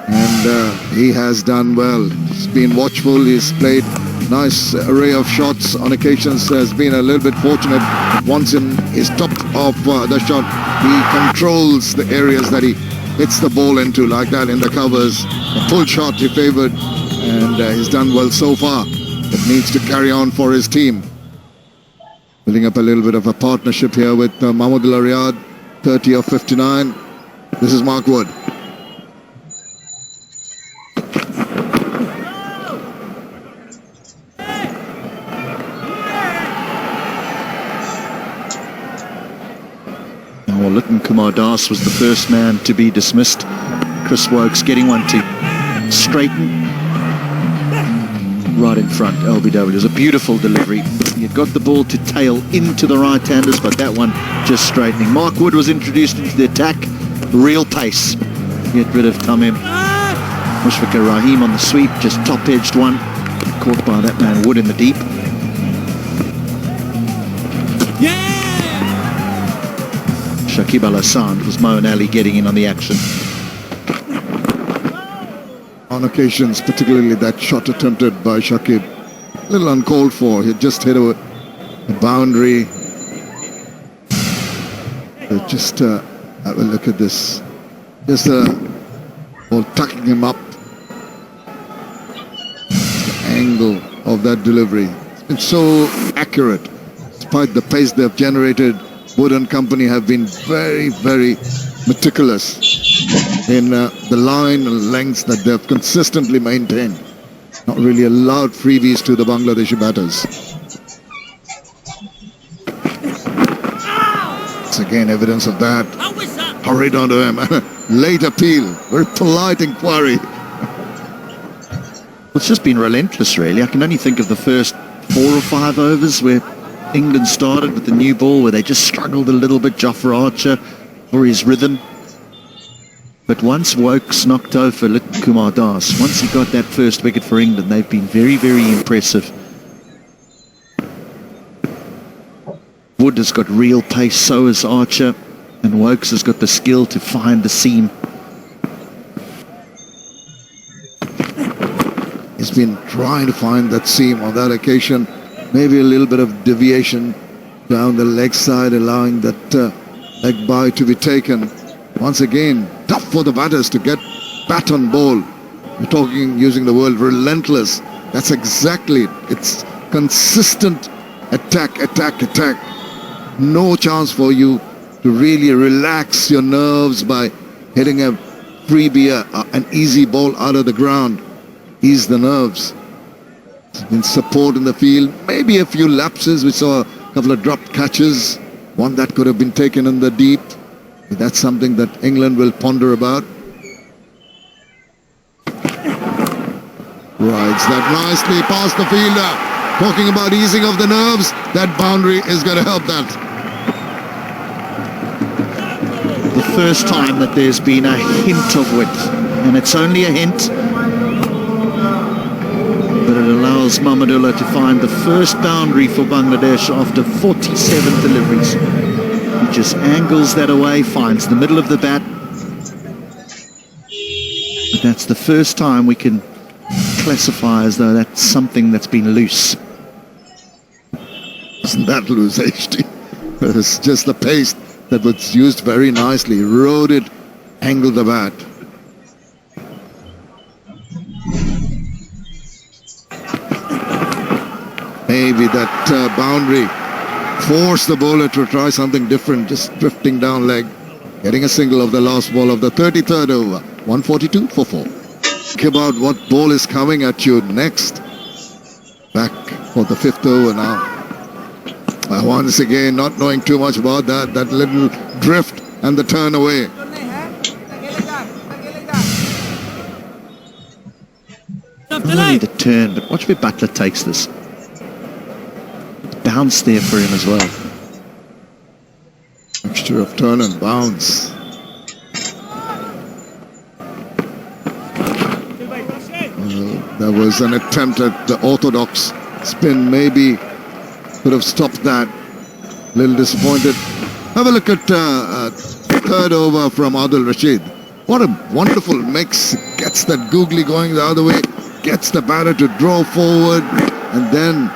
And he has done well. He's been watchful. He's played nice array of shots. On occasions has been a little bit fortunate. Once in his top of the shot, he controls the areas that he hits the ball into, like that in the covers. A full shot he favored, and he's done well so far. But needs to carry on for his team. Building up a little bit of a partnership here with Mahmoud Al-Riyad, 30 of 59. This is Mark Wood. Well, Liton Kumar Das was the first man to be dismissed. Chris Wokes getting one to straighten. Right in front, LBW. It was a beautiful delivery. He got the ball to tail into the right-handers, but that one just straightening. Mark Wood was introduced into the attack. Real pace. Get rid of Tamim. Mushfiqur Rahim on the sweep, just top-edged one. Caught by that man Wood in the deep. Shakib Al-Hassan was Moeen Ali getting in on the action. On occasions, particularly that shot attempted by Shakib, a little uncalled for. He just hit a boundary. But just have a look at this. Just ball tucking him up. The angle of that delivery. It's been so accurate. Despite the pace they've generated, Wood and company have been very, very meticulous in the line and lengths that they've consistently maintained. Not really allowed freebies to the Bangladeshi batters. It's again evidence of that. Hurried onto him. Late appeal. Very polite inquiry. It's just been relentless, really. I can only think of the first 4 or 5 overs where England started with the new ball, where they just struggled a little bit. Jofra Archer for his rhythm. But once Wokes knocked over Liton Kumar Das, once he got that first wicket for England, they've been very, very impressive. Wood has got real pace, so has Archer, and Wokes has got the skill to find the seam. He's been trying to find that seam on that occasion. Maybe a little bit of deviation down the leg side, allowing that leg bye to be taken. Once again, tough for the batters to get bat on ball. We're talking, using the word relentless. That's exactly it. It's consistent attack, attack, attack. No chance for you to really relax your nerves by hitting a freebie, an easy ball out of the ground. Ease the nerves. There's been support in the field. Maybe a few lapses. We saw a couple of dropped catches. One that could have been taken in the deep. But that's something that England will ponder about. Rides that nicely past the fielder. Talking about easing of the nerves. That boundary is going to help that. The first time that there's been a hint of width. And it's only a hint. But it allows Mahmudullah to find the first boundary for Bangladesh after 47 deliveries. He just angles that away, finds the middle of the bat. But that's the first time we can classify as though that's something that's been loose. Isn't that loose, HT? It's just the pace that was used very nicely. Rode it, angled the bat. Maybe that boundary forced the bowler to try something different, just drifting down leg, getting a single of the last ball of the 33rd over, 142 for 4. Think about what ball is coming at you next. Back for the 5th over now. Once again, not knowing too much about that little drift and the turn away. Not only the turn, but watch where Butler takes this. Bounce there for him as well. Mixture of turn and bounce. There was an attempt at the orthodox spin. Maybe could have stopped that. Little disappointed. Have a look at 3rd over from Adil Rashid. What a wonderful mix. Gets that googly going the other way, gets the batter to draw forward, and then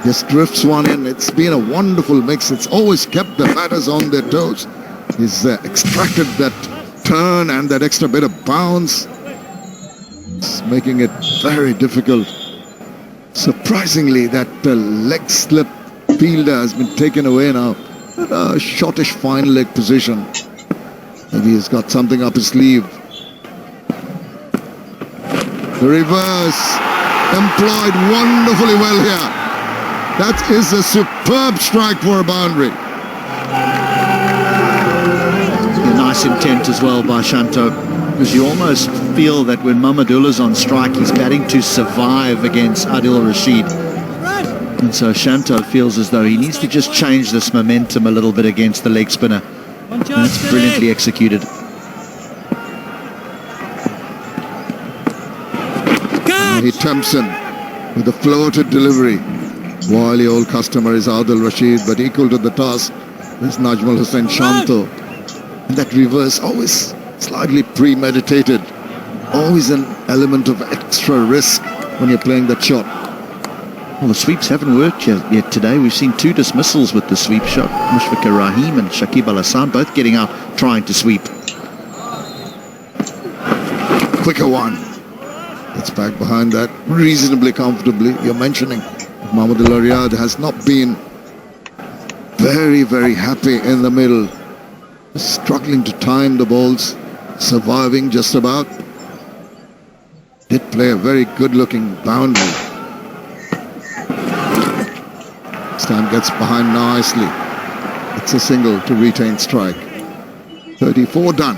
just drifts one in. It's been a wonderful mix. It's always kept the batters on their toes. He's extracted that turn and that extra bit of bounce. It's making it very difficult. Surprisingly, that leg slip fielder has been taken away now. At a shortish fine leg position. Maybe he's got something up his sleeve. The reverse employed wonderfully well here. That is a superb strike for a boundary. A nice intent as well by Shanto, because you almost feel that when Mahmudullah's on strike, he's batting to survive against Adil Rashid. And so Shanto feels as though he needs to just change this momentum a little bit against the leg spinner. And that's brilliantly executed. He Thompson with a floated delivery. Wily old customer is Adil Rashid, but equal to the task is Najmul Hussain Shanto. And that reverse always slightly premeditated. Always an element of extra risk when you're playing that shot. Well, the sweeps haven't worked yet today. We've seen 2 dismissals with the sweep shot. Mushfiqur Rahim and Shakib Al Hassan both getting out trying to sweep. Quicker one. It's back behind that reasonably comfortably. You're mentioning Mahmudullah Riyad has not been very, very happy in the middle. Struggling to time the balls. Surviving just about. Did play a very good-looking boundary. This time gets behind nicely. It's a single to retain strike. 34 done.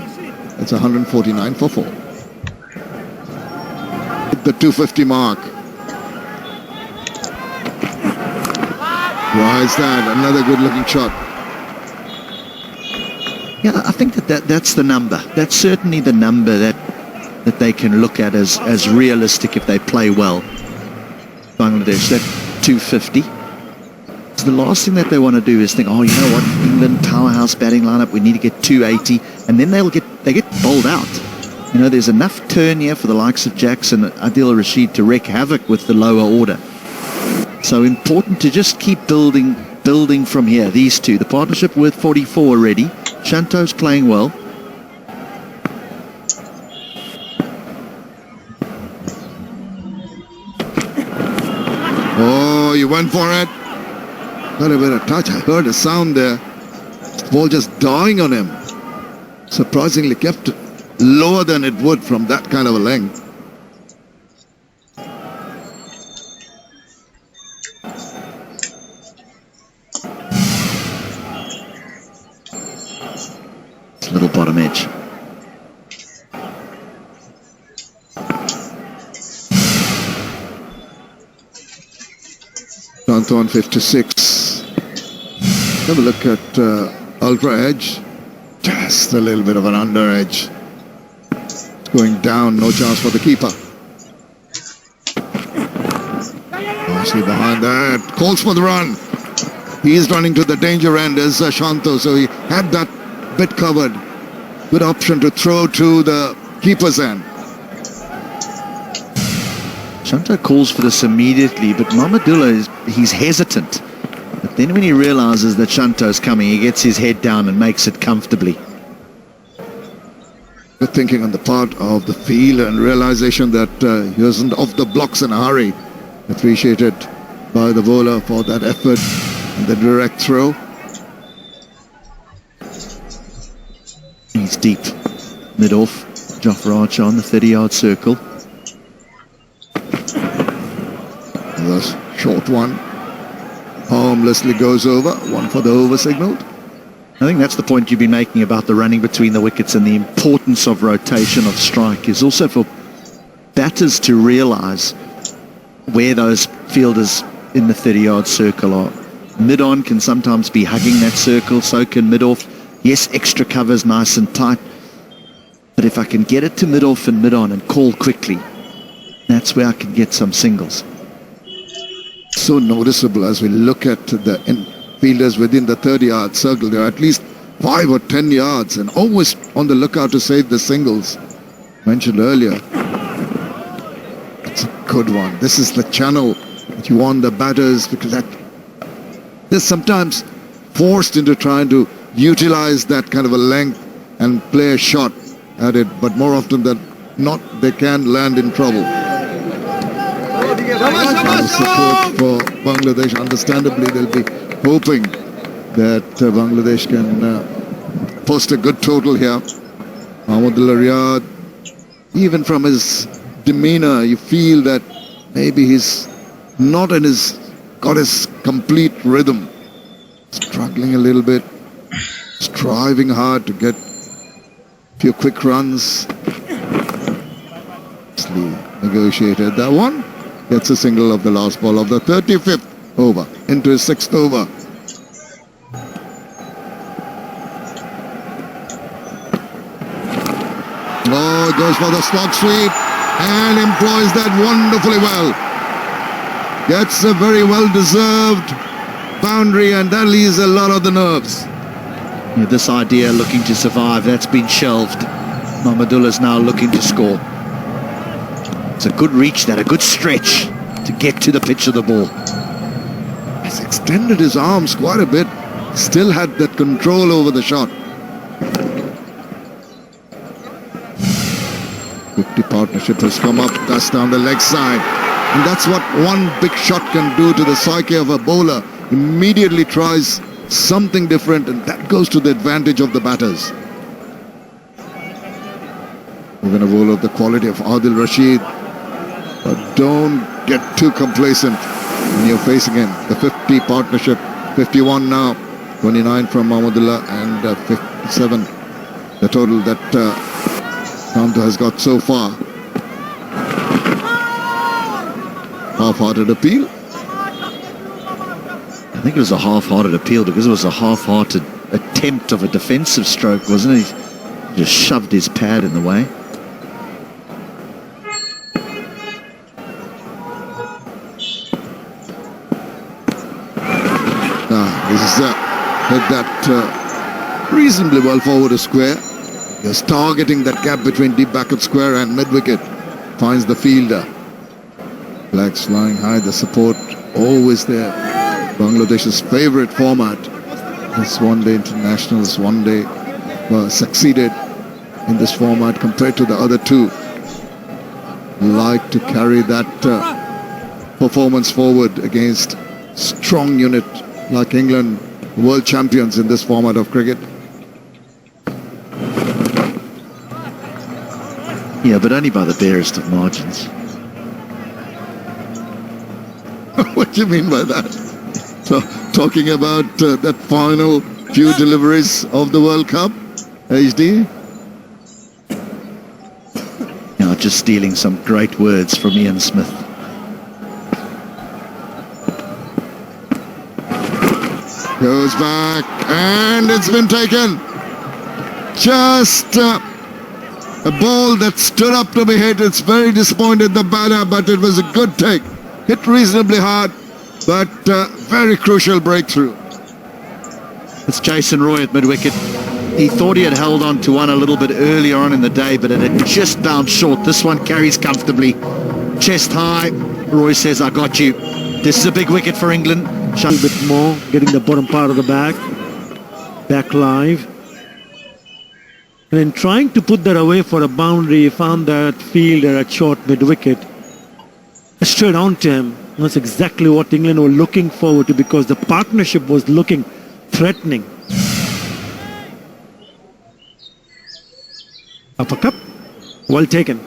It's 149 for 4. Hit the 250 mark. Why is that? Another good-looking shot. Yeah, I think that's the number. That's certainly the number that they can look at as realistic if they play well. Bangladesh, that 250. So the last thing that they want to do is think, oh, you know what, England powerhouse batting lineup, we need to get 280, and then they get bowled out. You know, there's enough turn here for the likes of Jackson and Adil Rashid to wreak havoc with the lower order. So important to just keep building from here. These two, the partnership with 44 already. Shanto's playing well. Oh, you went for it. Got a bit of touch. I heard a sound there. The ball just dying on him. Surprisingly kept it lower than it would from that kind of a length. Little bottom edge. Shanto on 56. Have a look at ultra edge. Just a little bit of an under edge. It's going down, no chance for the keeper. Nicely behind that. Calls for the run. He is running to the danger end as Shanto, so he had that bit covered. Good option to throw to the keeper's end. Shanto calls for this immediately, but Mahmudullah he's hesitant. But then when he realizes that Shanto's coming, he gets his head down and makes it comfortably. Good thinking on the part of the fielder and realization that he wasn't off the blocks in a hurry. Appreciated by the bowler for that effort and the direct throw. He's deep. Mid-off. Jofra Archer on the 30-yard circle. The short one harmlessly goes over. One for the over signaled. I think that's the point you've been making about the running between the wickets and the importance of rotation of strike is also for batters to realise where those fielders in the 30-yard circle are. Mid-on can sometimes be hugging that circle, so can mid-off. Yes, extra cover's nice and tight, but if I can get it to mid-off and mid-on and call quickly, that's where I can get some singles. So noticeable as we look at the fielders within the 30-yard circle. There are at least 5 or 10 yards and always on the lookout to save the singles mentioned earlier. It's a good one. This is the channel that you want the batters, because that they're sometimes forced into trying to utilize that kind of a length and play a shot at it, but more often than not they can land in trouble. Support for Bangladesh. Understandably, they'll be hoping that Bangladesh can post a good total here. Mahmudullah Riyad, even from his demeanor, you feel that maybe he's not got his complete rhythm. Struggling a little bit, striving hard to get a few quick runs. Negotiated that one. Gets a single of the last ball of the 35th over into his 6th over. Oh, goes for the slog sweep and employs that wonderfully well. Gets a very well-deserved boundary, and that leaves a lot of the nerves. Yeah, this idea looking to survive, that's been shelved. Mahmudullah's now looking to score. It's a good reach there, a good stretch to get to the pitch of the ball. He's extended his arms quite a bit. Still had that control over the shot. 50 partnership has come up, that's down the leg side. And that's what one big shot can do to the psyche of a bowler. Immediately tries something different, and that goes to the advantage of the batters. We're going to bowl of the quality of Adil Rashid. But don't get too complacent when you're facing him. The 50 partnership, 51 now, 29 from Mahmudullah and 57. The total that Kamto has got so far. Half-hearted appeal. I think it was a half-hearted appeal because it was a half-hearted attempt of a defensive stroke, wasn't it? He just shoved his pad in the way. Hit that reasonably well forward a square. Just targeting that gap between deep backward square and mid-wicket. Finds the fielder. Flags flying high, the support always there. Bangladesh's favourite format. This one-day internationals, one-day succeeded in this format compared to the other two. Like to carry that performance forward against strong unit like England, world champions in this format of cricket. Yeah, but only by the barest of margins. What do you mean by that? So, talking about that final few deliveries of the World Cup, HD? Yeah, just stealing some great words from Ian Smith. Goes back, and it's been taken. Just a ball that stood up to be hit. It's very disappointed the batter, but it was a good take. Hit reasonably hard, but very crucial breakthrough. It's Jason Roy at mid-wicket. He thought he had held on to one a little bit earlier on in the day, but it had just bounced short. This one carries comfortably. Chest high. Roy says, I got you. This is a big wicket for England. A little bit more, getting the bottom part of the back live. And in trying to put that away for a boundary, he found that fielder at short mid-wicket. Straight onto him. That's exactly what England were looking forward to, because the partnership was looking threatening. Upper cup, well taken.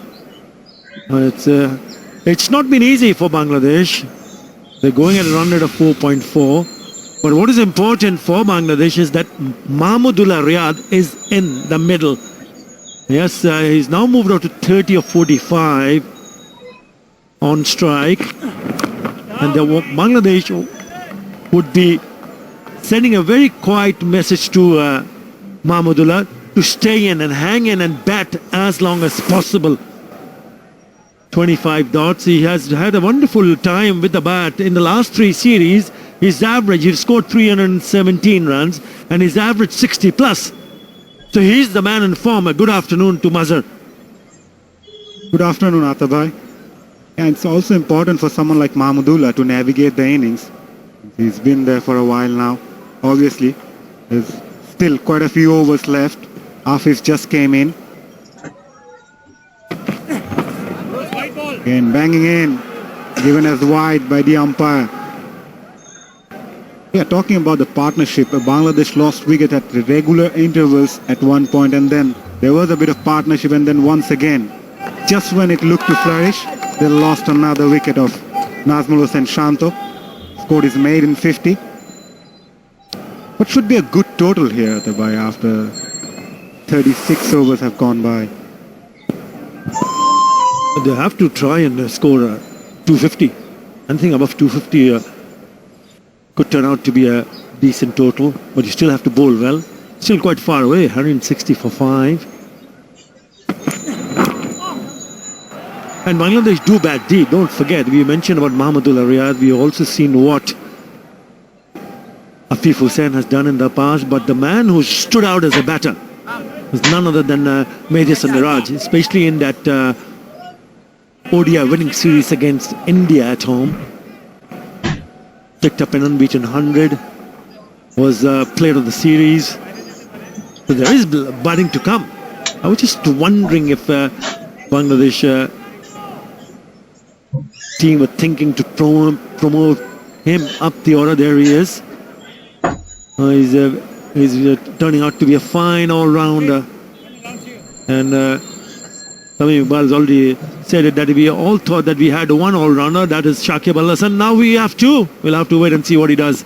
It's not been easy for Bangladesh. They're going at a run rate of 4.4. But what is important for Bangladesh is that Mahmudullah Riyad is in the middle. Yes, he's now moved out to 30 or 45 on strike. And Bangladesh would be sending a very quiet message to Mahmudullah to stay in and hang in and bat as long as possible. 25 dots. He has had a wonderful time with the bat in the last three series. His average, he scored 317 runs and his average 60 plus. So he's the man in form. A good afternoon to Mazhar. Good afternoon, Atabhai. And it's also important for someone like Mahmudullah to navigate the innings. He's been there for a while now. Obviously, there's still quite a few overs left. Afif just came in. Again, banging in, given as wide by the umpire. Yeah, talking about the partnership, Bangladesh lost wicket at regular intervals at one point, and then there was a bit of partnership, and then once again, just when it looked to flourish, they lost another wicket of Nazmul Hossain Shanto. Scored his maiden 50. What should be a good total here, Atabai, after 36 overs have gone by? They have to try and score 250. Anything above 250 could turn out to be a decent total, but you still have to bowl well. Still quite far away, 160 for 5. And Bangladesh do bat deep. Don't forget, we mentioned about Mahmudullah Riyad. We've also seen what Afif Hussain has done in the past, but the man who stood out as a batter was none other than Mehdi Hasan Miraj, especially in that ODI winning series against India at home. Picked up an unbeaten 100, was player of the series. So there is batting to come. I was just wondering if Bangladesh team were thinking to promote him up the order. There he is. He's turning out to be a fine all-rounder. And Samim Iqbal has already said it, that we all thought that we had one all-rounder, that is Shakib Al Hasan. Now we have two. We'll have to wait and see what he does.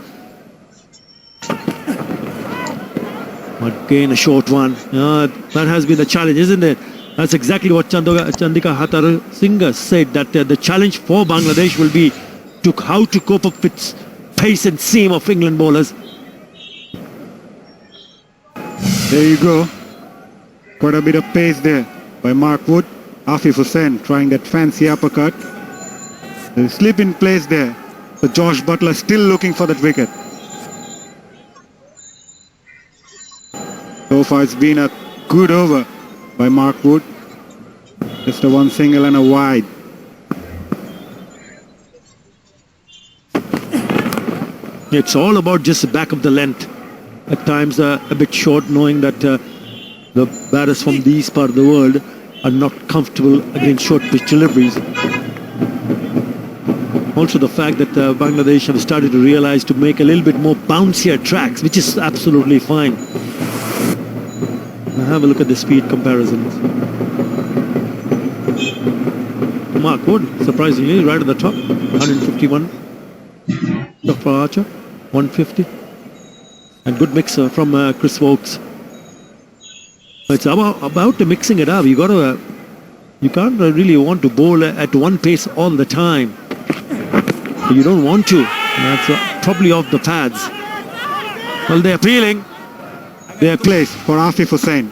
Again, a short one. That has been the challenge, isn't it? That's exactly what Chandika Hatar Singh said, that the challenge for Bangladesh will be how to cope up with pace and seam of England bowlers. There you go. Quite a bit of pace there by Mark Wood. Afif Hussain trying that fancy uppercut. There's a slip in place there. So Josh Butler still looking for that wicket. So far it's been a good over by Mark Wood. Just a one single and a wide. It's all about just the back of the length. At times a bit short, knowing that the batters from these part of the world are not comfortable against short pitch deliveries. Also the fact that Bangladesh have started to realize to make a little bit more bouncier tracks, which is absolutely fine. Now have a look at the speed comparisons. Mark Wood, surprisingly, right at the top, 151. Dr. Archer, 150. And good mixer from Chris Vokes. It's about mixing it up. You can't really want to bowl at one pace all the time. You don't want to. That's probably off the pads. Well, they're appealing. Their place for Afif Hussain.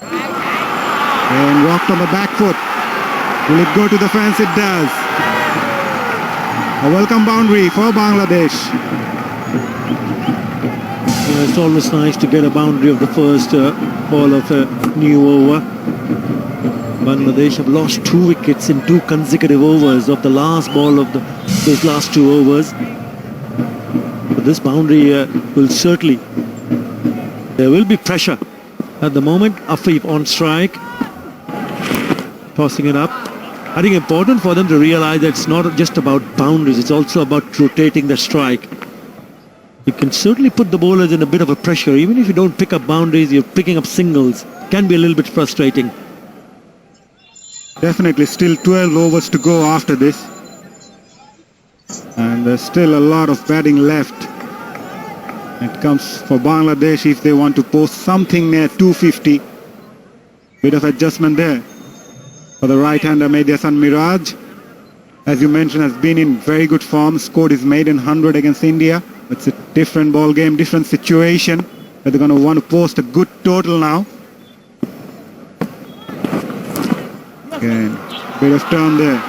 And walked on the back foot. Will it go to the fence? It does. A welcome boundary for Bangladesh. Yeah, it's always nice to get a boundary of the first ball of a new over. Bangladesh have lost 2 wickets in 2 consecutive overs of the last ball of those last 2 overs. But this boundary will certainly, there will be pressure. At the moment, Afif on strike, tossing it up. I think important for them to realize that it's not just about boundaries, it's also about rotating the strike. You can certainly put the bowlers in a bit of a pressure. Even if you don't pick up boundaries, you're picking up singles. Can be a little bit frustrating. Definitely still 12 overs to go after this. And there's still a lot of batting left. It comes for Bangladesh if they want to post something near 250. Bit of adjustment there. For the right-hander Mehdi Hasan Miraj, as you mentioned, has been in very good form. Scored his maiden 100 against India. It's a different ball game, different situation. But they're going to want to post a good total now. Again, bit of turn there.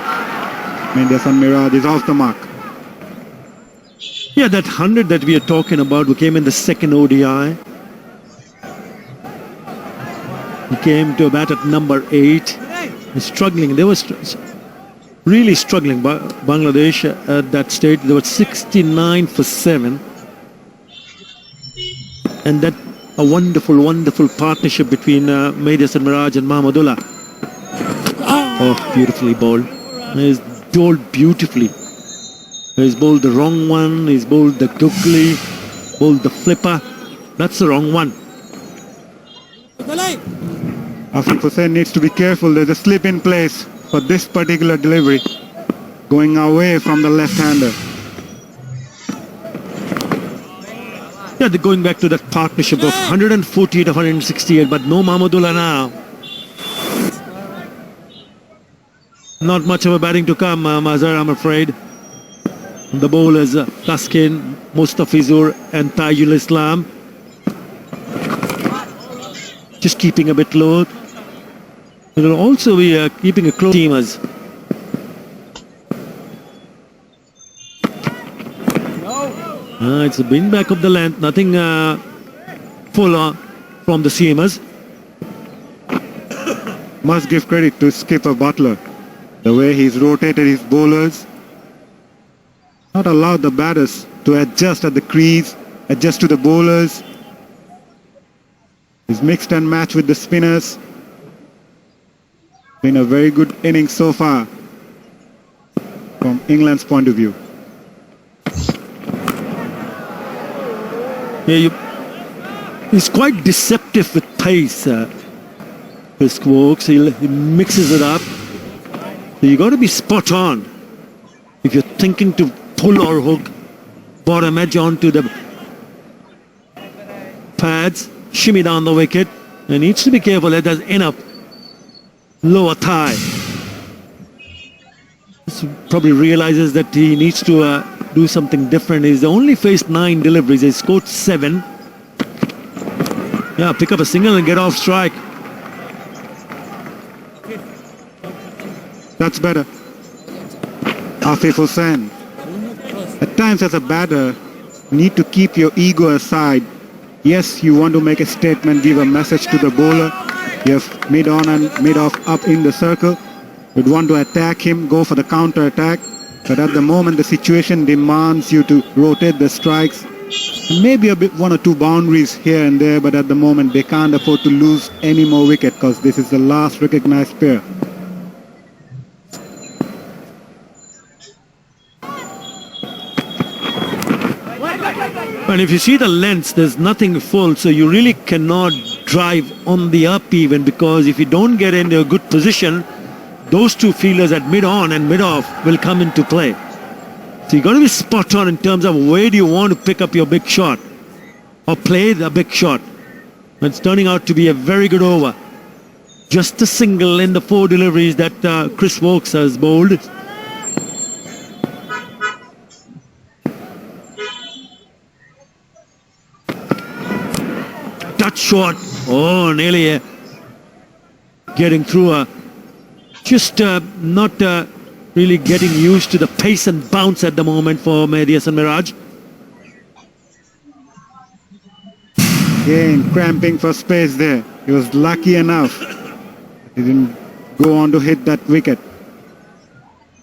Mehdi Hasan Miraj is off the mark. Yeah, that 100 that we are talking about, who came in the second ODI. He came to bat at number 8. He's struggling. They were really struggling. Bangladesh at that stage, they were 69 for 7. And that a wonderful, wonderful partnership between Mehdi Hasan Miraj and Mahmudullah. Oh, beautifully bowled. He's bowled beautifully. He's bowled the wrong one. He's bowled the googly, bowled the flipper. That's the wrong one. Afif Hussain needs to be careful. There's a slip in place for this particular delivery, going away from the left-hander. Yeah, they're going back to that partnership of 148 of 168, but no Mahmudullah now. Not much of a batting to come, Mazhar, I'm afraid. The bowlers, Taskin, Mustafizur and Tajul Islam. Just keeping a bit low. They will also be keeping a close teamers. It's a bin back of the length, nothing full from the seamers. Must give credit to skipper Butler. The way he's rotated his bowlers, not allowed the batters to adjust at the crease, adjust to the bowlers. He's mixed and matched with the spinners. Been a very good innings so far from England's point of view. Yeah, he's quite deceptive with pace. Chris Stokes, he mixes it up. So you got to be spot on if you're thinking to pull or hook bottom edge onto the pads, shimmy down the wicket. He needs to be careful that there's enough lower thigh. So probably realizes that he needs to do something different. He's only faced 9 deliveries. He's scored 7. Yeah, pick up a single and get off strike. That's better. Afif Hussain. At times as a batter, you need to keep your ego aside. Yes, you want to make a statement, give a message to the bowler. You have mid on and mid off up in the circle. You'd want to attack him, go for the counter attack. But at the moment, the situation demands you to rotate the strikes. And maybe a bit 1 or 2 boundaries here and there, but at the moment they can't afford to lose any more wicket because this is the last recognized pair. And if you see the lengths, there's nothing full, so you really cannot drive on the up even, because if you don't get into a good position, those 2 fielders at mid-on and mid-off will come into play. So you got to be spot on in terms of where do you want to pick up your big shot or play the big shot. And it's turning out to be a very good over. Just a single in the 4 deliveries that Chris Stokes has bowled. Touch shot. Oh, nearly getting through. Just not really getting used to the pace and bounce at the moment for Mehdi Hasan Miraj. Again, cramping for space there. He was lucky enough. He didn't go on to hit that wicket.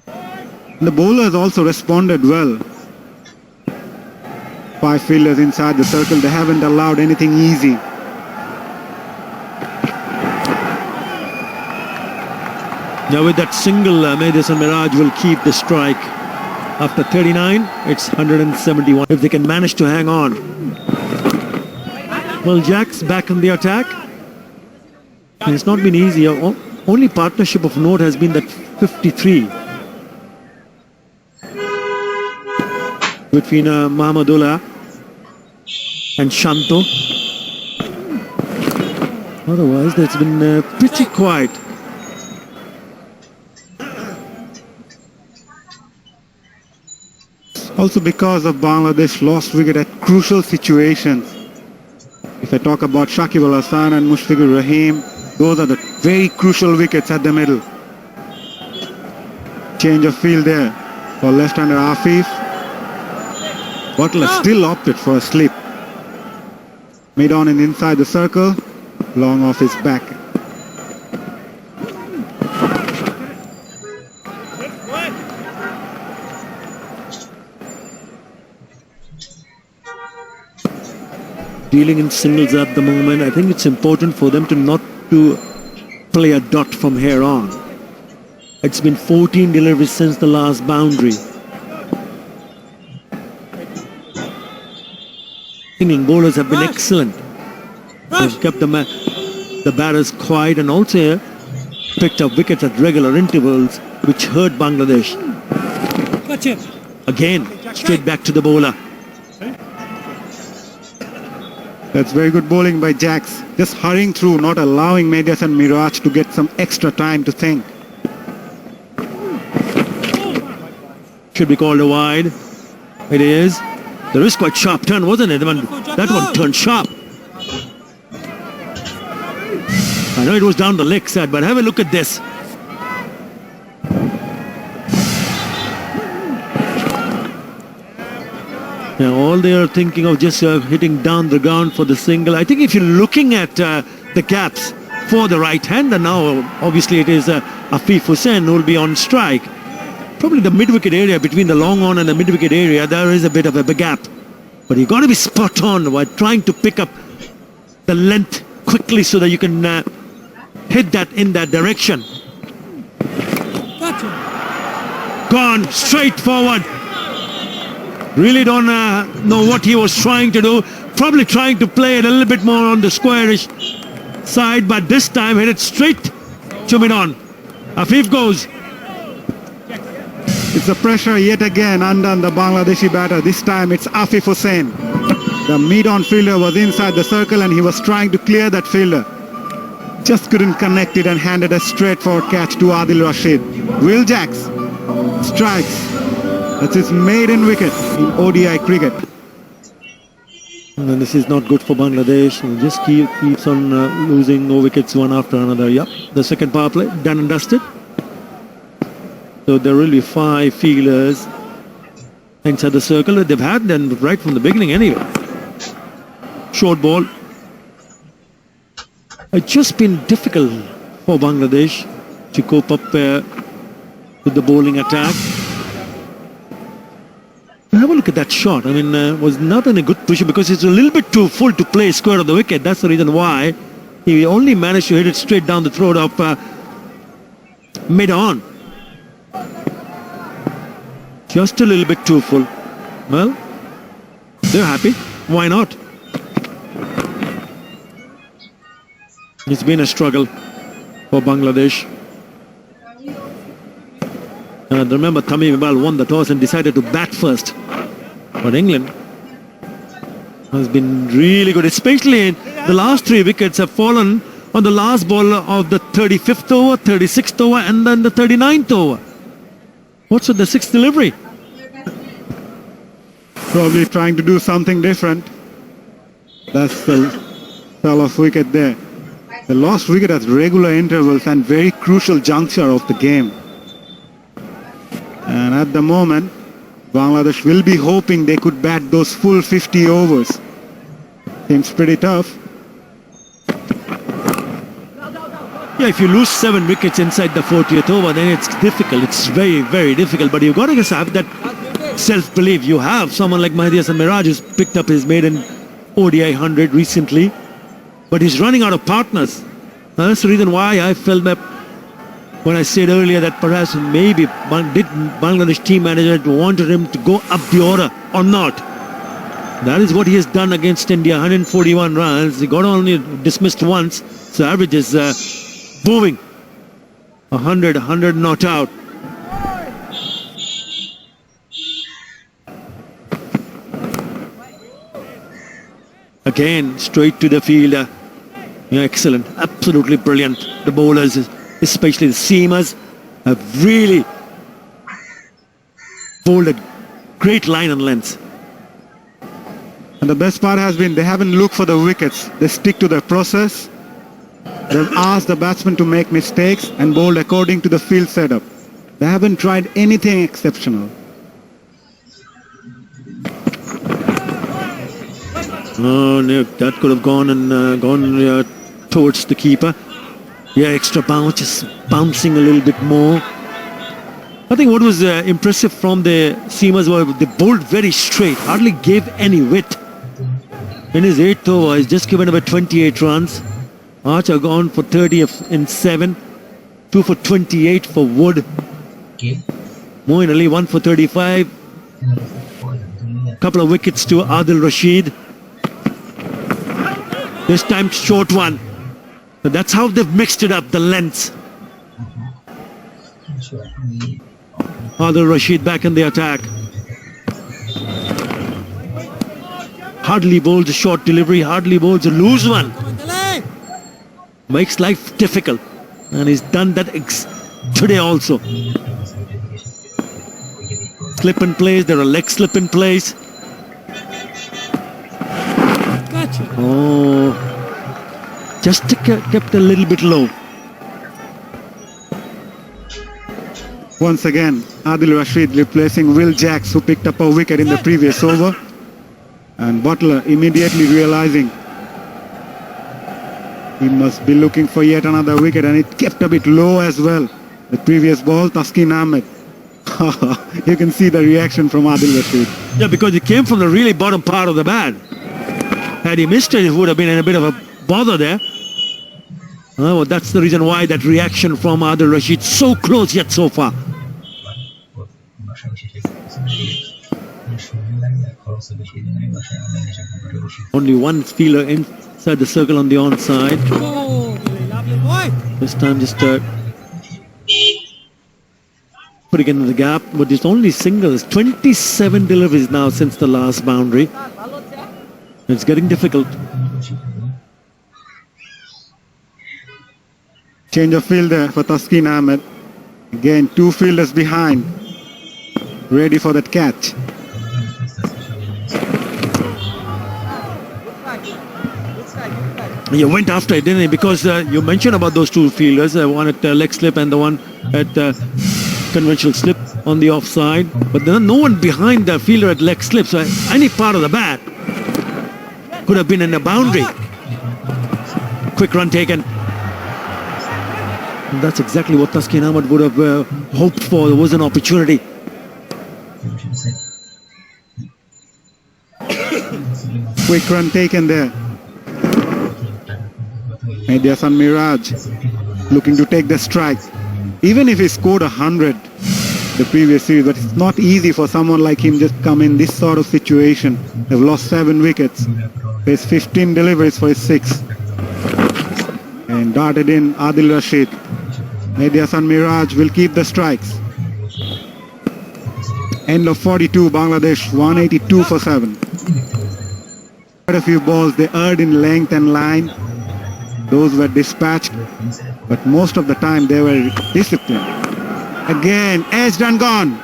And the bowlers also responded well. 5 fielders inside the circle. They haven't allowed anything easy. Now with that single, Mehdi Hasan Miraj will keep the strike. After 39, it's 171. If they can manage to hang on. Well, Jack's back in the attack. And it's not been easy. Only partnership of note has been that 53. Between Mahmudullah and Shanto. Otherwise, it's been pretty quiet. Also because of Bangladesh lost wicket at crucial situations. If I talk about Shakib Al Hasan and Mushfiqur Rahim, those are the very crucial wickets at the middle. Change of field there for left-hander Afif. Butler still opted for a slip. Mid on and inside the circle, long off his back. Dealing in singles at the moment, I think it's important for them to not to play a dot from here on. It's been 14 deliveries since the last boundary. England bowlers have been excellent. They've kept the batters quiet and also picked up wickets at regular intervals, which hurt Bangladesh. Again, straight back to the bowler. That's very good bowling by Jacks. Just hurrying through, not allowing Medias and Miraj to get some extra time to think. Should be called a wide. It is. There is quite sharp turn, wasn't it? That one turned sharp. I know it was down the leg side, but have a look at this. Now all they are thinking of just hitting down the ground for the single. I think if you're looking at the gaps for the right-hander now, obviously it is Afif Hussain who will be on strike. Probably the mid-wicket area, between the long on and the mid-wicket area, there is a bit of a gap. But you've got to be spot on while trying to pick up the length quickly so that you can hit that in that direction. Gone straight forward. Really don't know what he was trying to do. Probably trying to play it a little bit more on the squarish side, but this time hit it straight to mid-on. Afif goes. It's the pressure yet again undone the Bangladeshi batter. This time it's Afif Hussain. The mid-on fielder was inside the circle and he was trying to clear that fielder. Just couldn't connect it and handed a straightforward catch to Adil Rashid. Will Jacks strikes. That's his maiden wicket in ODI cricket. And this is not good for Bangladesh. It just keeps on losing no wickets one after another. Yep, the second power play done and dusted. So there will be 5 fielders inside the circle that they've had then right from the beginning anyway. Short ball. It's just been difficult for Bangladesh to cope up with the bowling attack. Have a look at that shot. I mean, was not in a good position because it's a little bit too full to play square of the wicket. That's the reason why he only managed to hit it straight down the throat of mid-on. Just a little bit too full. Well, they're happy. Why not? It's been a struggle for Bangladesh. Remember, Tamim Iqbal won the toss and decided to bat first. But England has been really good, especially in the last 3 wickets have fallen on the last ball of the 35th over, 36th over and then the 39th over. What's with the 6th delivery? Probably trying to do something different. That's the fell-off wicket there. The lost wicket at regular intervals and very crucial juncture of the game. And at the moment, Bangladesh will be hoping they could bat those full 50 overs. Seems pretty tough. Yeah, if you lose 7 wickets inside the 40th over, then it's difficult. It's very, very difficult. But you've got to just have that self-belief. You have someone like Mahdi Hasan Miraj who's picked up his maiden ODI 100 recently. But he's running out of partners. That's the reason why I felt that when I said earlier that perhaps maybe did Bangladesh team manager wanted him to go up the order or not. That is what he has done against India, 141 runs. He got only dismissed once, so average is booming. 100 not out. Again, straight to the fielder. Yeah, excellent, absolutely brilliant. The bowlers, especially the seamers, have really bowled a great line and length. And the best part has been they haven't looked for the wickets. They stick to their process. They've asked the batsmen to make mistakes and bowled according to the field setup. They haven't tried anything exceptional. Oh no, that could have gone towards the keeper. Yeah, extra bounce, just bouncing a little bit more. I think what was impressive from the seamers was they bowled very straight, hardly gave any width. In his 8th over, he's just given about 28 runs. Archer gone for 30 in 7, 2 for 28 for Wood. Moeen Ali 1 for 35. Couple of wickets to Adil Rashid. This time short one. But that's how they've mixed it up, the lengths. Adil Rashid back in the attack. Hardly bowls a short delivery, hardly bowls a loose one. Makes life difficult. And he's done that today also. Slip in place, there are leg slip in place. Oh, just kept a little bit low. Once again, Adil Rashid replacing Will Jacks, who picked up a wicket in the previous over. And Butler immediately realizing he must be looking for yet another wicket, and it kept a bit low as well. The previous ball, Taskin Ahmed. You can see the reaction from Adil Rashid. Yeah, because it came from the really bottom part of the bat. Had he missed it, it would have been in a bit of a bother there. Well, that's the reason why that reaction from Adil Rashid, so close yet so far. Only one fielder inside the circle on the onside. This time just putting it in the gap, but it's only singles. 27 deliveries now since the last boundary. It's getting difficult. Change of field there for Taskin Ahmed. Again, 2 fielders behind, ready for that catch. You went after it, didn't you? Because you mentioned about those 2 fielders, one at leg slip and the one at conventional slip on the offside. But there's no one behind the fielder at leg slip, so any part of the bat could have been in a boundary. Quick run taken. And that's exactly what Taskin Ahmed would have hoped for. There was an opportunity. Quick run taken there. Mediasan Miraj looking to take the strike. Even if he scored 100 the previous series, but it's not easy for someone like him just come in this sort of situation. They've lost 7 wickets. Faced 15 deliveries for his 6. And darted in Adil Rashid. Mediasan Miraj will keep the strikes. End of 42, Bangladesh 182 for 7. Quite a few balls they erred in length and line. Those were dispatched, but most of the time they were disciplined. Again, edged and gone.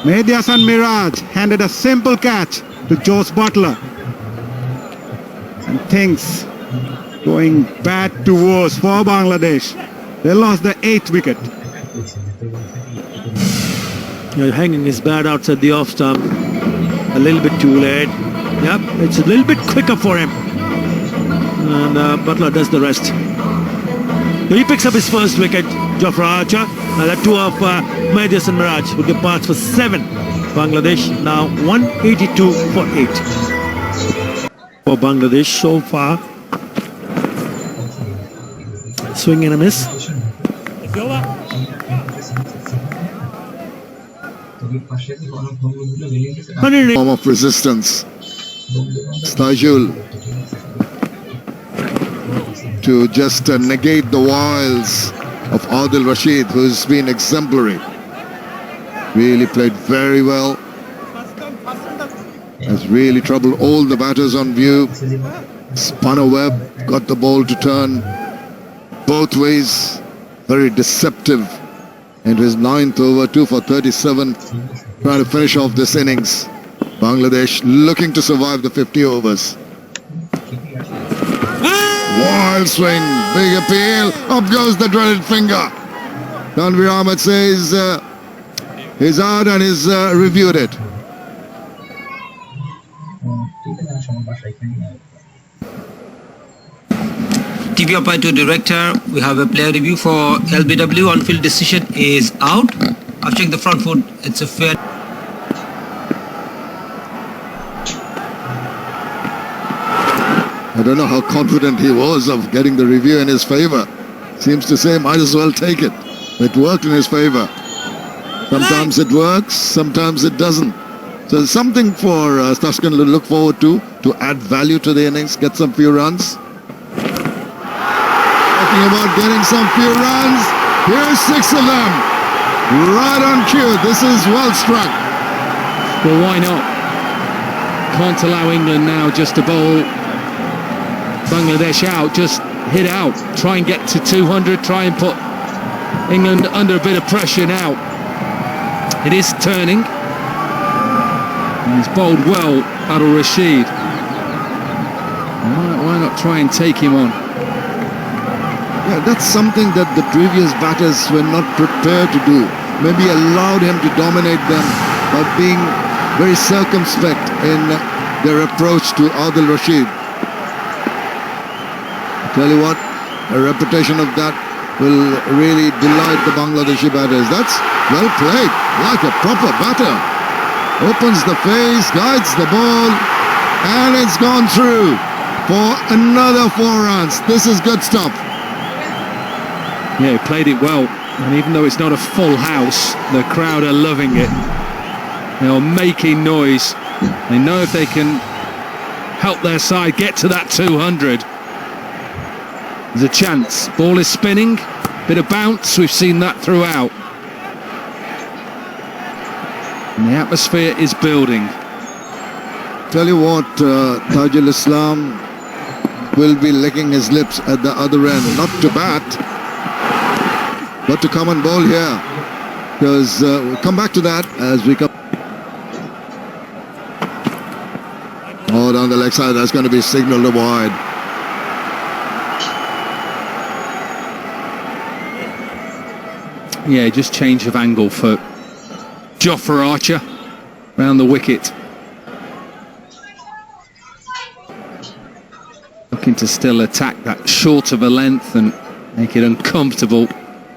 Mediasan Miraj handed a simple catch to Jose Butler. And things going bad to worse for Bangladesh. They lost the 8th wicket. Hanging his bat outside the off stump. A little bit too late. Yep, it's a little bit quicker for him. And Butler does the rest. He picks up his first wicket, Jofra Archer. That 2 of Mediasan Miraj, who departs for 7. Bangladesh now 182 for 8. For Bangladesh so far. Swing and a miss. Form of resistance. Stajul to just negate the wiles of Adil Rashid, who's been exemplary. Really played very well. Has really troubled all the batters on view. Spun a web, got the ball to turn both ways. Very deceptive. Into his 9th over, 2 for 37. Trying to finish off this innings. Bangladesh looking to survive the 50 overs. Wild swing, big appeal, up goes the dreaded finger. Tanvir Ahmed says he's out and he's reviewed it. review umpire to director. We have a player review for LBW. On-field decision is out. I've checked the front foot. It's a fair. I don't know how confident he was of getting the review in his favor. Seems to say might as well take it. It worked in his favor. Sometimes it works, sometimes it doesn't. So there's something for Tuscan to look forward to add value to the innings, get some few runs. Talking about getting some few runs. Here's 6 of them. Right on cue. This is well struck. Well, why not? Can't allow England now just to bowl Bangladesh out, just hit out, try and get to 200, try and put England under a bit of pressure now. It is turning. And he's bowled well, Adil Rashid. Why not try and take him on? Yeah, that's something that the previous batters were not prepared to do. Maybe allowed him to dominate them by being very circumspect in their approach to Adil Rashid. Tell you what, a repetition of that will really delight the Bangladeshi batters. That's well played, like a proper batter. Opens the face, guides the ball, and it's gone through for another 4 runs. This is good stuff. Yeah, he played it well. And even though it's not a full house, the crowd are loving it. They are making noise. They know if they can help their side get to that 200. There's a chance. Ball is spinning. Bit of bounce. We've seen that throughout. And the atmosphere is building. Tell you what, Tajul Islam will be licking his lips at the other end. Not to bat, but to come and bowl here. Because we'll come back to that as we come. Oh, down the leg side. That's going to be signalled wide. Yeah, just change of angle for Jofra Archer round the wicket. Looking to still attack that short of a length and make it uncomfortable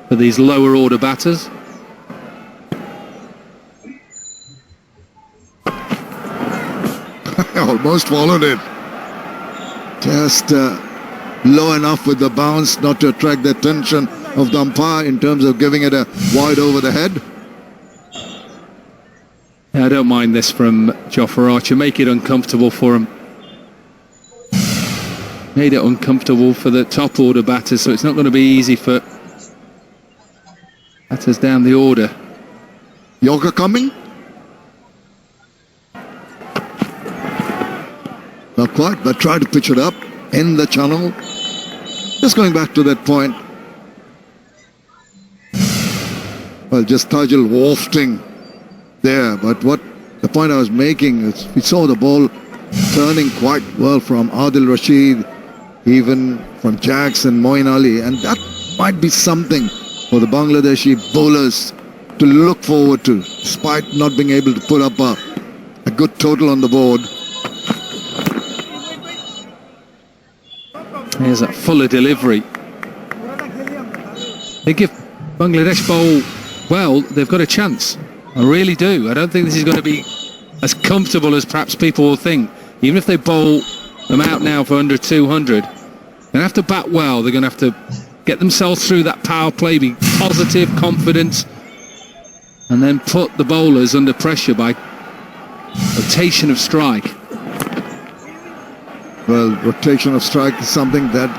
for these lower order batters. Almost followed it. Just low enough with the bounce not to attract the attention of the umpire in terms of giving it a wide over the head. Yeah, I don't mind this from Jofra Archer. Make it uncomfortable for him. Made it uncomfortable for the top order batters, so it's not going to be easy for batters down the order. Yorker coming? Not quite, but try to pitch it up in the channel. Just going back to that point. Well, just Tajul wafting there, but what the point I was making is we saw the ball turning quite well from Adil Rashid, even from Jax and Moeen Ali, and that might be something for the Bangladeshi bowlers to look forward to, despite not being able to put up a good total on the board. There's that fuller delivery. They give Bangladesh bowl well, they've got a chance. I really do. I don't think this is going to be as comfortable as perhaps people will think. Even if they bowl them out now for under 200, they're going to have to bat well. They're going to have to get themselves through that power play, be positive, confident, and then put the bowlers under pressure by rotation of strike. Well, rotation of strike is something that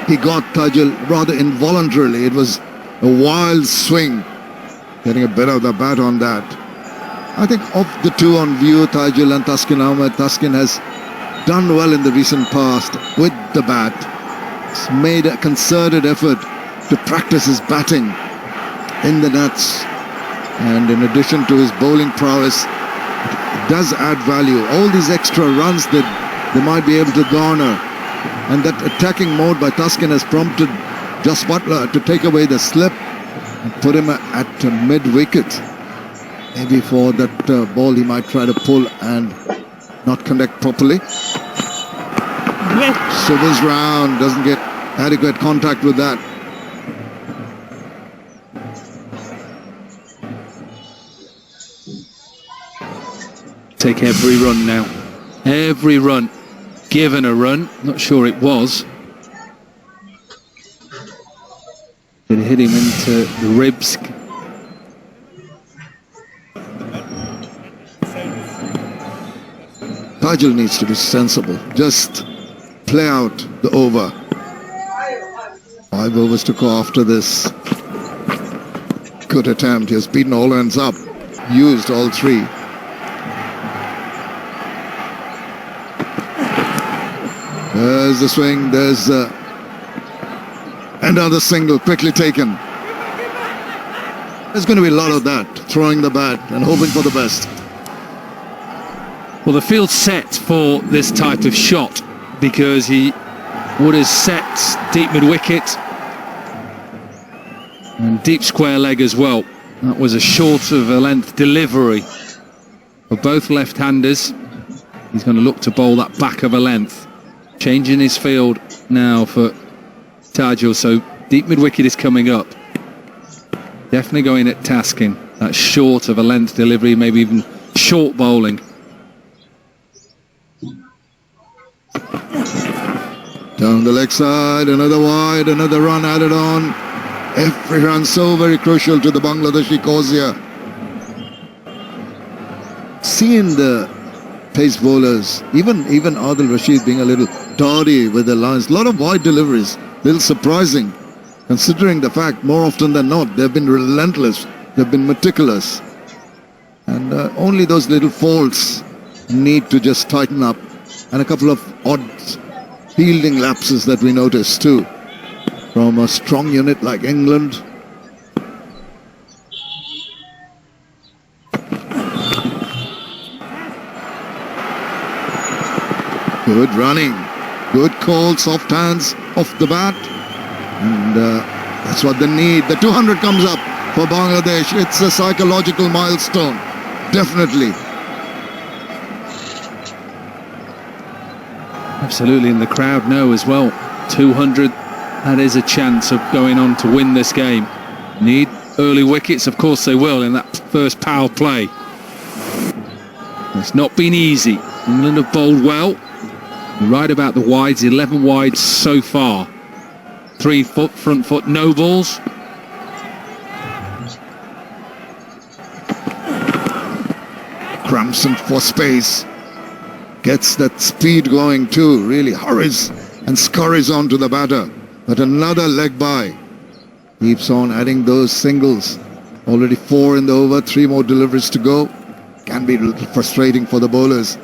he got Tajul rather involuntarily. It was a wild swing, getting a bit of the bat on that. I think of the two on view, Tajul and Taskin Ahmed, Taskin has done well in the recent past with the bat. He's made a concerted effort to practice his batting in the nets. And in addition to his bowling prowess, it does add value. All these extra runs that they might be able to garner. And that attacking mode by Taskin has prompted Jos Buttler to take away the slip and put him at mid-wicket. Maybe for that ball he might try to pull and not connect properly. Subha's round doesn't get adequate contact with that. Take every run now. Every run. Given a run. Not sure it was. It hit him into the ribs. Tajul needs to be sensible. Just play out the over. 5 overs to go after this. Good attempt. He has beaten all ends up. Used all 3. There's the swing. There's another single quickly taken. There's going to be a lot of that. Throwing the bat and hoping for the best. Well, the field's set for this type of shot because Wood has set deep mid-wicket and deep square leg as well. That was a short of a length delivery for both left-handers. He's going to look to bowl that back of a length. Changing his field now for Tajul, so deep mid-wicket is coming up. Definitely going at tasking. That short of a length delivery, maybe even short bowling. Down the leg side, another wide, another run added on. Every run so very crucial to the Bangladeshi cause here. Seeing the pace bowlers, even Adil Rashid being a little dodgy with the lines, a lot of wide deliveries, little surprising, considering the fact more often than not they've been relentless, they've been meticulous, and only those little faults need to just tighten up, and a couple of odd fielding lapses that we noticed too from a strong unit like England. Good running, good call, soft hands off the bat, and that's what they need. The 200 comes up for Bangladesh. It's a psychological milestone, definitely. Absolutely, and the crowd know as well. 200, that is a chance of going on to win this game. Need early wickets, of course they will, in that first power play. It's not been easy. England have bowled well. You're right about the wides, 11 wides so far. 3 foot, front foot, no balls. Cramson for space. Gets that speed going too, really hurries and scurries on to the batter. But another leg by. Keeps on adding those singles. Already 4 in the over, 3 more deliveries to go. Can be a little frustrating for the bowlers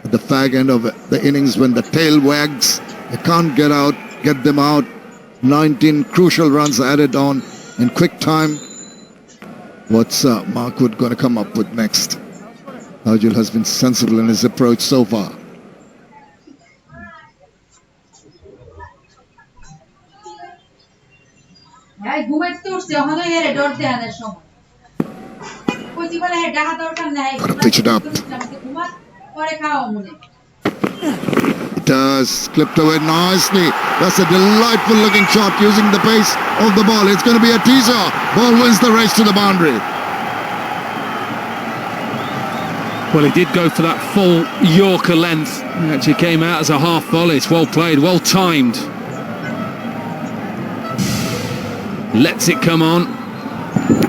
at the fag end of the innings when the tail wags. They can't get them out. 19 crucial runs added on in quick time. What's Mark Wood going to come up with next? Tajul has been sensible in his approach so far. Gotta pitch it up. It does. Clipped away nicely. That's a delightful looking shot using the pace of the ball. It's going to be a teaser. Ball wins the race to the boundary. Well, he did go for that full Yorker length. It actually came out as a half volley. It's well played, well timed. Lets it come on.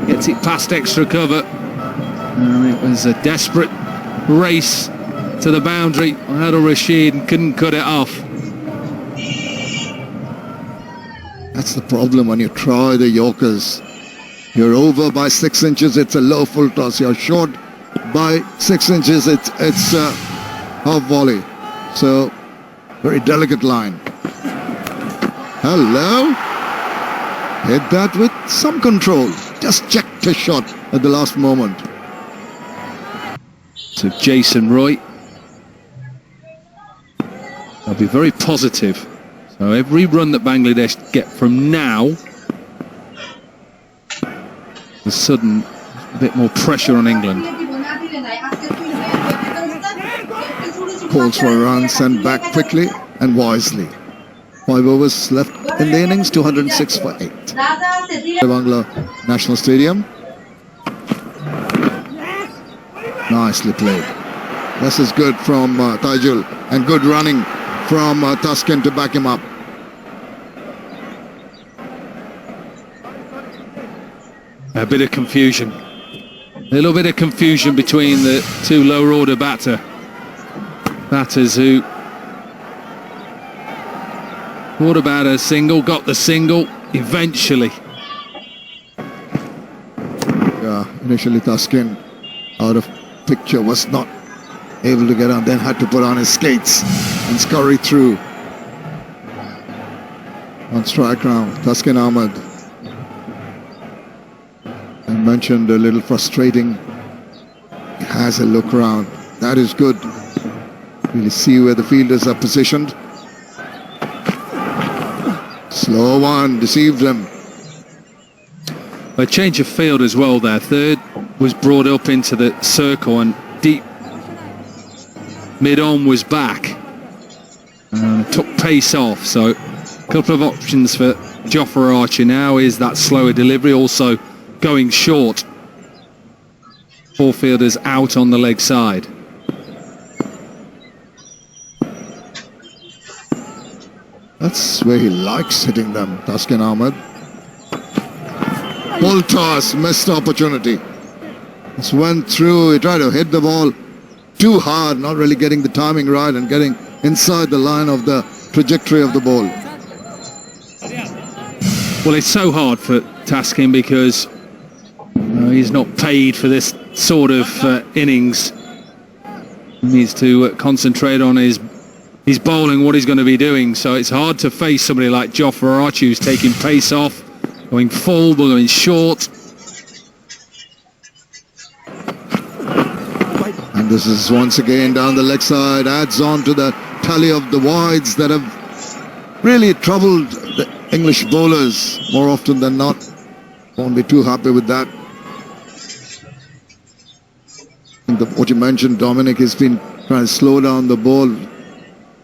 Gets it past extra cover. And it was a desperate race to the boundary. Adil Rashid couldn't cut it off. That's the problem when you try the Yorkers. You're over by 6 inches, it's a low full toss. You're short by 6 inches, it's half volley. So, very delicate line. Hello. Hit that with some control. Just checked his shot at the last moment. So Jason Roy. I'll be very positive. So every run that Bangladesh get from now, the sudden bit more pressure on England. Calls for a run, sent back quickly and wisely. 5 overs left in the innings, 206 for 8. Bangla National Stadium. Nicely played. This is good from Tajul, and good running from Tuscan to back him up. A bit of confusion. A little bit of confusion between the two lower order batters who thought about a single, got the single eventually. Yeah, initially Tuscan out of picture, was not able to get on, then had to put on his skates and scurry through. On strike round, Tuscan Ahmed. I mentioned a little frustrating. He has a look around. That is good. Really see where the fielders are positioned. Slow one, deceived them. A change of field as well there. Third was brought up into the circle and deep mid-on was back. Took pace off, so a couple of options for Jofra Archer now is that slower delivery, also going short. Four fielders out on the leg side. That's where he likes hitting them, Tuscan Ahmed. Full toss, missed opportunity. Just went through, he tried to hit the ball too hard, not really getting the timing right and getting inside the line of the trajectory of the ball. Well, it's so hard for Tuscan because he's not paid for this sort of innings. He needs to concentrate on his bowling, what he's going to be doing. So it's hard to face somebody like Jofra Archer who's taking pace off, going full, going short. And this is once again down the leg side, adds on to the tally of the wides that have really troubled the English bowlers more often than not. Won't be too happy with that. What you mentioned, Dominic, has been trying to slow down the ball.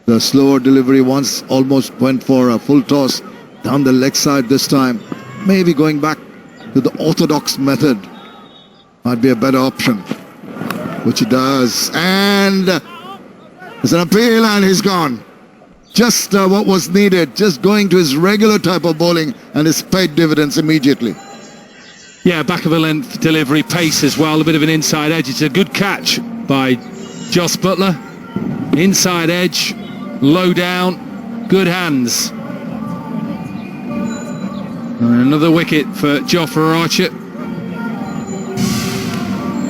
The slower delivery once almost went for a full toss down the leg side this time. Maybe going back to the orthodox method might be a better option, which he does. And there's an appeal and he's gone. Just what was needed, just going to his regular type of bowling, and it's paid dividends immediately. Yeah, back of a length delivery, pace as well, a bit of an inside edge. It's a good catch by Jos Buttler. Inside edge, low down, good hands. And another wicket for Jofra Archer.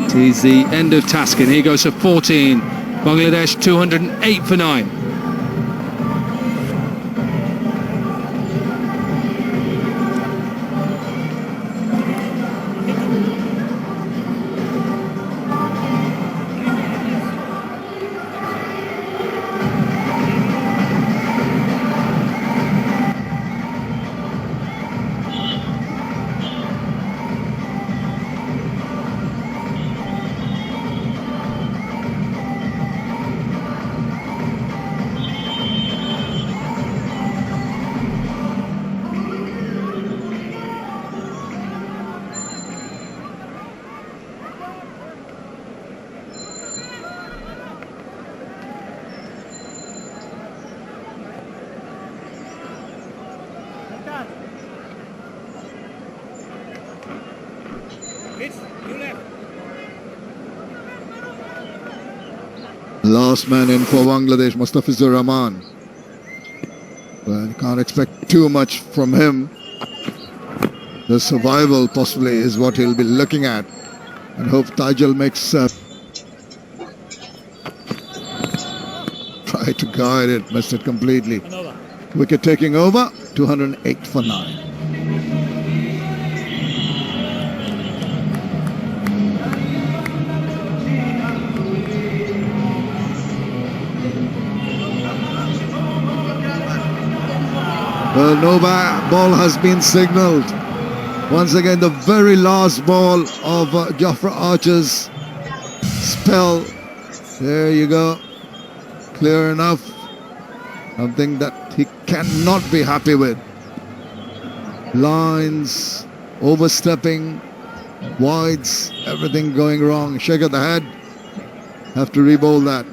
It is the end of Tuscan. He goes for 14. Bangladesh 208 for 9. Last man in for Bangladesh, Mustafizur Rahman. Well, you can't expect too much from him. The survival possibly is what he'll be looking at. And hope Tajul makes try to guide it, missed it completely. Wicket taking over, 208 for 9. Well, no ball has been signalled. Once again, the very last ball of Jofra Archer's spell. There you go. Clear enough. Something that he cannot be happy with. Lines, overstepping, wides, everything going wrong. Shake of the head. Have to re-bowl that.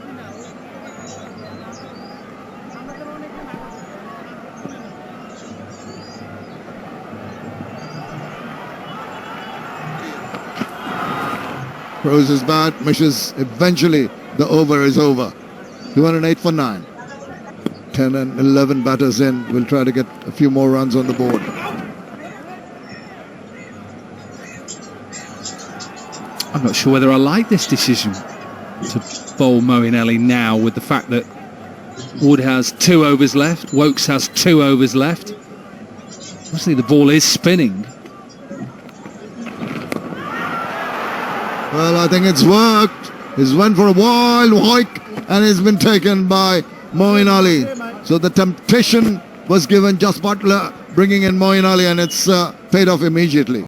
Throws his bat, misses. Eventually, the over is over. 208 for 9. 10 and 11 batters in. We'll try to get a few more runs on the board. I'm not sure whether I like this decision to bowl Moeen Ali now, with the fact that Wood has 2 overs left, Woakes has 2 overs left. Obviously the ball is spinning. Well, I think it's worked. He's went for a wild hike and he's been taken by Moeen Ali. So the temptation was given, Just Butler bringing in Moeen Ali, and it's paid off immediately.